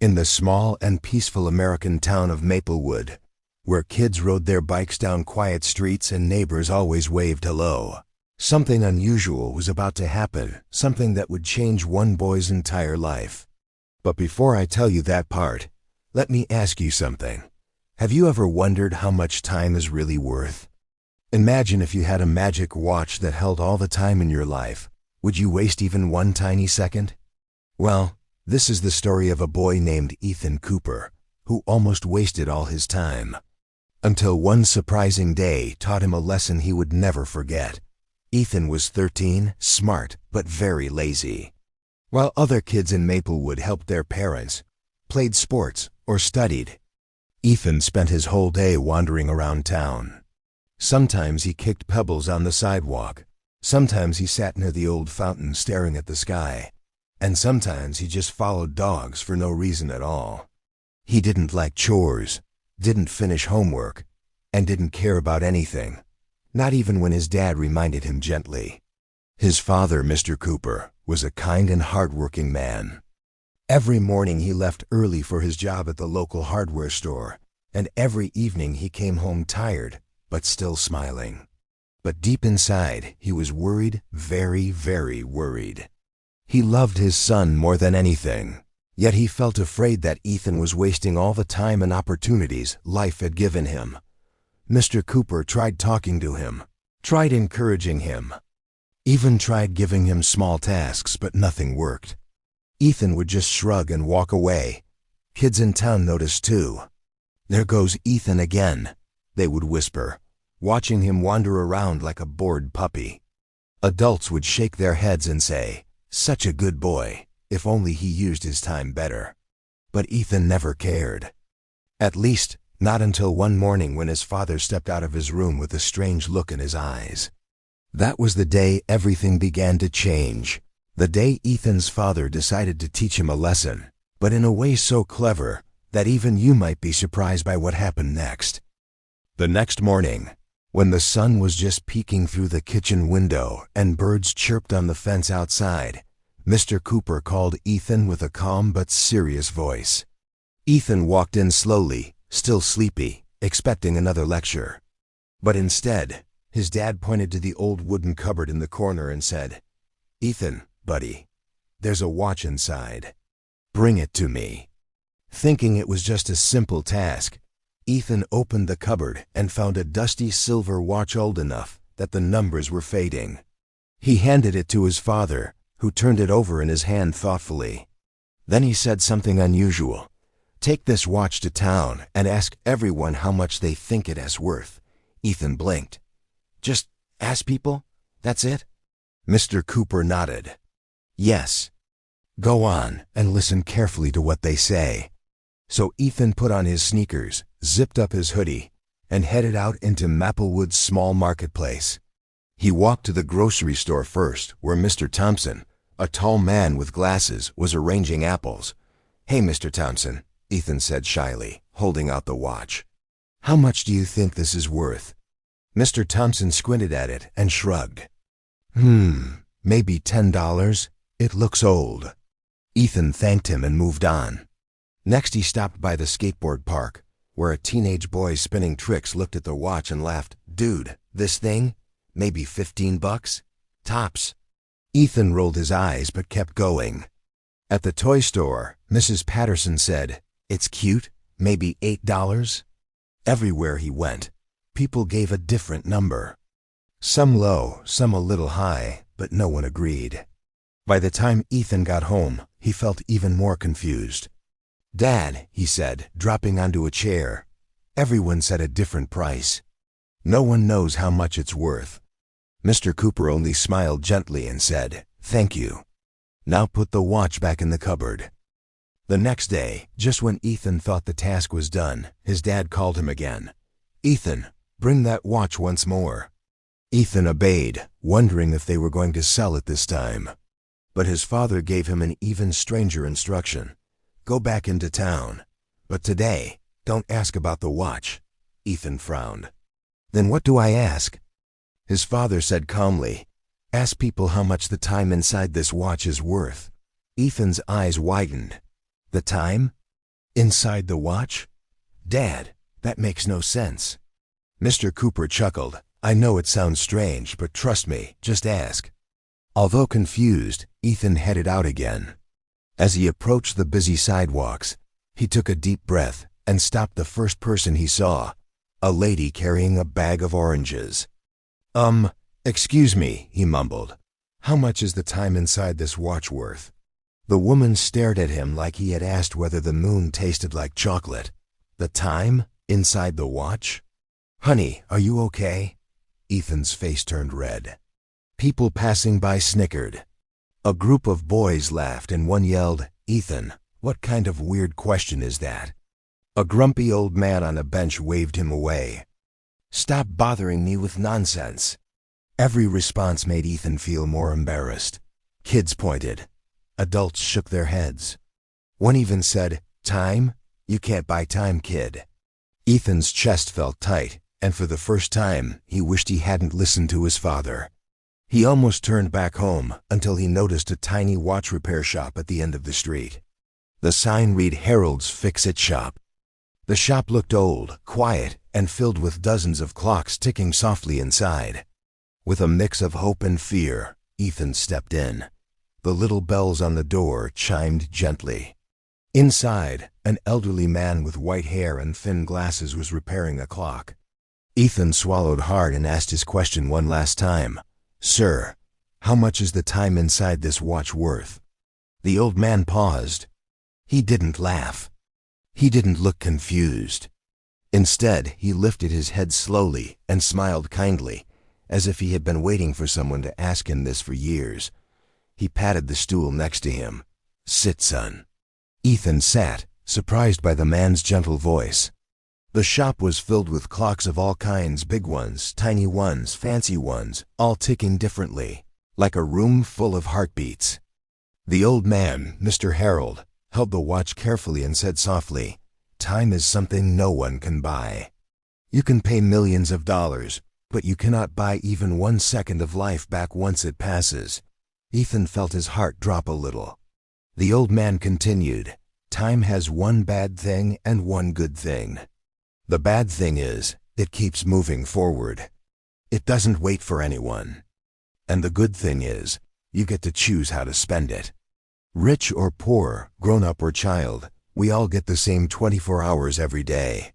In the small and peaceful American town of Maplewood, where kids rode their bikes down quiet streets and neighbors always waved hello, something unusual was about to happen, something that would change one boy's entire life. But before I tell you that part, let me ask you something. Have you ever wondered how much time is really worth? Imagine if you had a magic watch that held all the time in your life. Would you waste even one tiny second? Well, this is the story of a boy named Ethan Cooper, who almost wasted all his time. Until one surprising day taught him a lesson he would never forget. Ethan was 13, smart, but very lazy. While other kids in Maplewood helped their parents, played sports, or studied, Ethan spent his whole day wandering around town. Sometimes he kicked pebbles on the sidewalk. Sometimes he sat near the old fountain staring at the sky. And sometimes he just followed dogs for no reason at all. He didn't like chores, didn't finish homework, and didn't care about anything, not even when his dad reminded him gently. His father, Mr. Cooper, was a kind and hard-working man. Every morning he left early for his job at the local hardware store, and every evening he came home tired, but still smiling. But deep inside, he was worried, very, very worried. He loved his son more than anything, yet he felt afraid that Ethan was wasting all the time and opportunities life had given him. Mr. Cooper tried talking to him, tried encouraging him, even tried giving him small tasks, but nothing worked. Ethan would just shrug and walk away. Kids in town noticed too. "There goes Ethan again," they would whisper, watching him wander around like a bored puppy. Adults would shake their heads and say, "Such a good boy, if only he used his time better." But Ethan never cared. At least, not until one morning when his father stepped out of his room with a strange look in his eyes. That was the day everything began to change. The day Ethan's father decided to teach him a lesson, but in a way so clever that even you might be surprised by what happened next. The next morning, when the sun was just peeking through the kitchen window and birds chirped on the fence outside, Mr. Cooper called Ethan with a calm but serious voice. Ethan walked in slowly, still sleepy, expecting another lecture. But instead, his dad pointed to the old wooden cupboard in the corner and said, "Ethan, buddy, there's a watch inside. Bring it to me." Thinking it was just a simple task, Ethan opened the cupboard and found a dusty silver watch old enough that the numbers were fading. He handed it to his father, who turned it over in his hand thoughtfully. Then he said something unusual. "Take this watch to town and ask everyone how much they think it is worth." Ethan blinked. "Just ask people? That's it?" Mr. Cooper nodded. "Yes. Go on and listen carefully to what they say." So Ethan put on his sneakers, zipped up his hoodie, and headed out into Maplewood's small marketplace. He walked to the grocery store first, where Mr. Thompson, a tall man with glasses, was arranging apples. "Hey, Mr. Thompson," Ethan said shyly, holding out the watch. "How much do you think this is worth?" Mr. Thompson squinted at it and shrugged. Maybe $10. It looks old." Ethan thanked him and moved on. Next he stopped by the skateboard park, where a teenage boy spinning tricks looked at the watch and laughed. "Dude, this thing? Maybe $15? Tops." Ethan rolled his eyes but kept going. At the toy store, Mrs. Patterson said, "It's cute, maybe $8? Everywhere he went, people gave a different number. Some low, some a little high, but no one agreed. By the time Ethan got home, he felt even more confused. "Dad," he said, dropping onto a chair, "everyone said a different price. No one knows how much it's worth." Mr. Cooper only smiled gently and said, "Thank you. Now put the watch back in the cupboard." The next day, just when Ethan thought the task was done, his dad called him again. "Ethan, bring that watch once more." Ethan obeyed, wondering if they were going to sell it this time. But his father gave him an even stranger instruction. "Go back into town. But today, don't ask about the watch." Ethan frowned. "Then what do I ask?" His father said calmly, "Ask people how much the time inside this watch is worth." Ethan's eyes widened. "The time? Inside the watch? Dad, that makes no sense. Mr. Cooper chuckled. I know it sounds strange, but trust me, just ask. Although confused, Ethan headed out again. As he approached the busy sidewalks, he took a deep breath and stopped the first person he saw, a lady carrying a bag of oranges. Excuse me, he mumbled. How much is the time inside this watch worth? The woman stared at him like he had asked whether the moon tasted like chocolate. The time? Inside the watch? Honey, are you okay? Ethan's face turned red. People passing by snickered. A group of boys laughed and one yelled, Ethan, what kind of weird question is that? A grumpy old man on a bench waved him away. Stop bothering me with nonsense. Every response made Ethan feel more embarrassed. Kids pointed. Adults shook their heads. One even said, Time? You can't buy time, kid. Ethan's chest felt tight, and for the first time, he wished he hadn't listened to his father. He almost turned back home until he noticed a tiny watch repair shop at the end of the street. The sign read Harold's Fix-It Shop. The shop looked old, quiet, and filled with dozens of clocks ticking softly inside. With a mix of hope and fear, Ethan stepped in. The little bells on the door chimed gently. Inside, an elderly man with white hair and thin glasses was repairing a clock. Ethan swallowed hard and asked his question one last time. Sir, how much is the time inside this watch worth? The old man paused. He didn't laugh. He didn't look confused. Instead, he lifted his head slowly and smiled kindly, as if he had been waiting for someone to ask him this for years. He patted the stool next to him. Sit, son. Ethan sat, surprised by the man's gentle voice. The shop was filled with clocks of all kinds, big ones, tiny ones, fancy ones, all ticking differently, like a room full of heartbeats. The old man, Mr. Harold, held the watch carefully and said softly, Time is something no one can buy. You can pay millions of dollars, but you cannot buy even 1 second of life back once it passes. Ethan felt his heart drop a little. The old man continued, Time has one bad thing and one good thing. The bad thing is, it keeps moving forward. It doesn't wait for anyone. And the good thing is, you get to choose how to spend it. Rich or poor, grown-up or child, we all get the same 24 hours every day.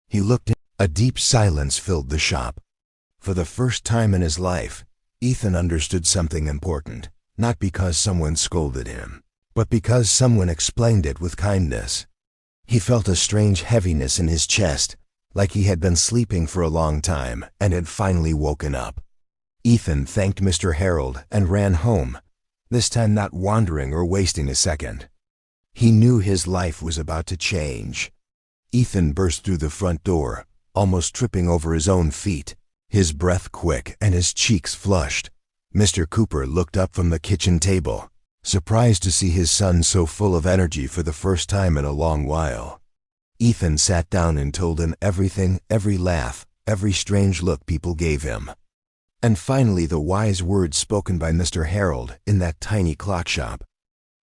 He looked in. A deep silence filled the shop. For the first time in his life, Ethan understood something important, not because someone scolded him, but because someone explained it with kindness. He felt a strange heaviness in his chest, like he had been sleeping for a long time and had finally woken up. Ethan thanked Mr. Harold and ran home, this time not wandering or wasting a second. He knew his life was about to change. Ethan burst through the front door, almost tripping over his own feet, his breath quick and his cheeks flushed. Mr. Cooper looked up from the kitchen table, surprised to see his son so full of energy for the first time in a long while. Ethan sat down and told him everything, every laugh, every strange look people gave him. And finally the wise words spoken by Mr. Harold in that tiny clock shop.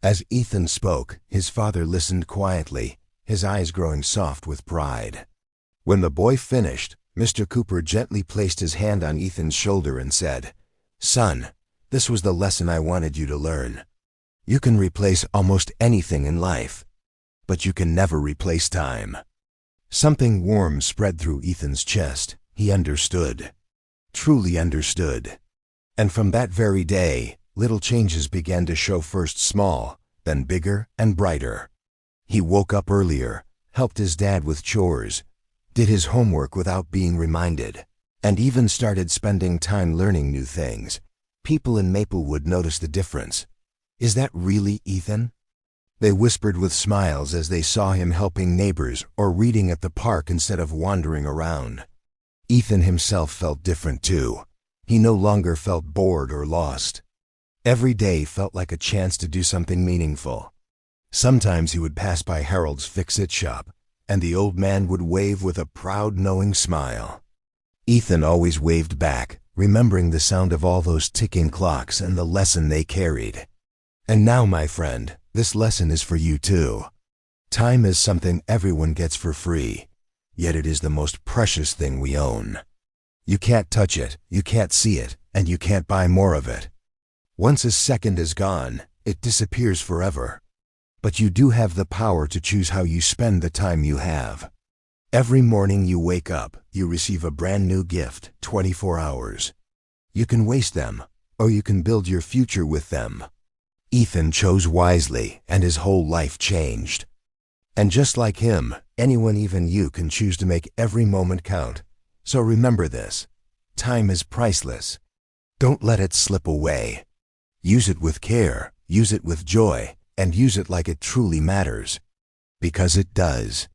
As Ethan spoke, his father listened quietly, his eyes growing soft with pride. When the boy finished, Mr. Cooper gently placed his hand on Ethan's shoulder and said, Son, this was the lesson I wanted you to learn. You can replace almost anything in life, but you can never replace time. Something warm spread through Ethan's chest. He understood. Truly understood. And from that very day, little changes began to show, first small, then bigger and brighter. He woke up earlier, helped his dad with chores, did his homework without being reminded, and even started spending time learning new things. People in Maplewood noticed the difference. Is that really Ethan? They whispered with smiles as they saw him helping neighbors or reading at the park instead of wandering around. Ethan himself felt different too. He no longer felt bored or lost. Every day felt like a chance to do something meaningful. Sometimes he would pass by Harold's Fix-It shop, and the old man would wave with a proud, knowing smile. Ethan always waved back, remembering the sound of all those ticking clocks and the lesson they carried. And now, my friend, this lesson is for you too. Time is something everyone gets for free, yet it is the most precious thing we own. You can't touch it, you can't see it, and you can't buy more of it. Once a second is gone, it disappears forever. But you do have the power to choose how you spend the time you have. Every morning you wake up, you receive a brand new gift, 24 hours. You can waste them, or you can build your future with them. Ethan chose wisely, and his whole life changed. And just like him, anyone, even you, can choose to make every moment count. So remember this: time is priceless. Don't let it slip away. Use it with care, use it with joy, and use it like it truly matters. Because it does.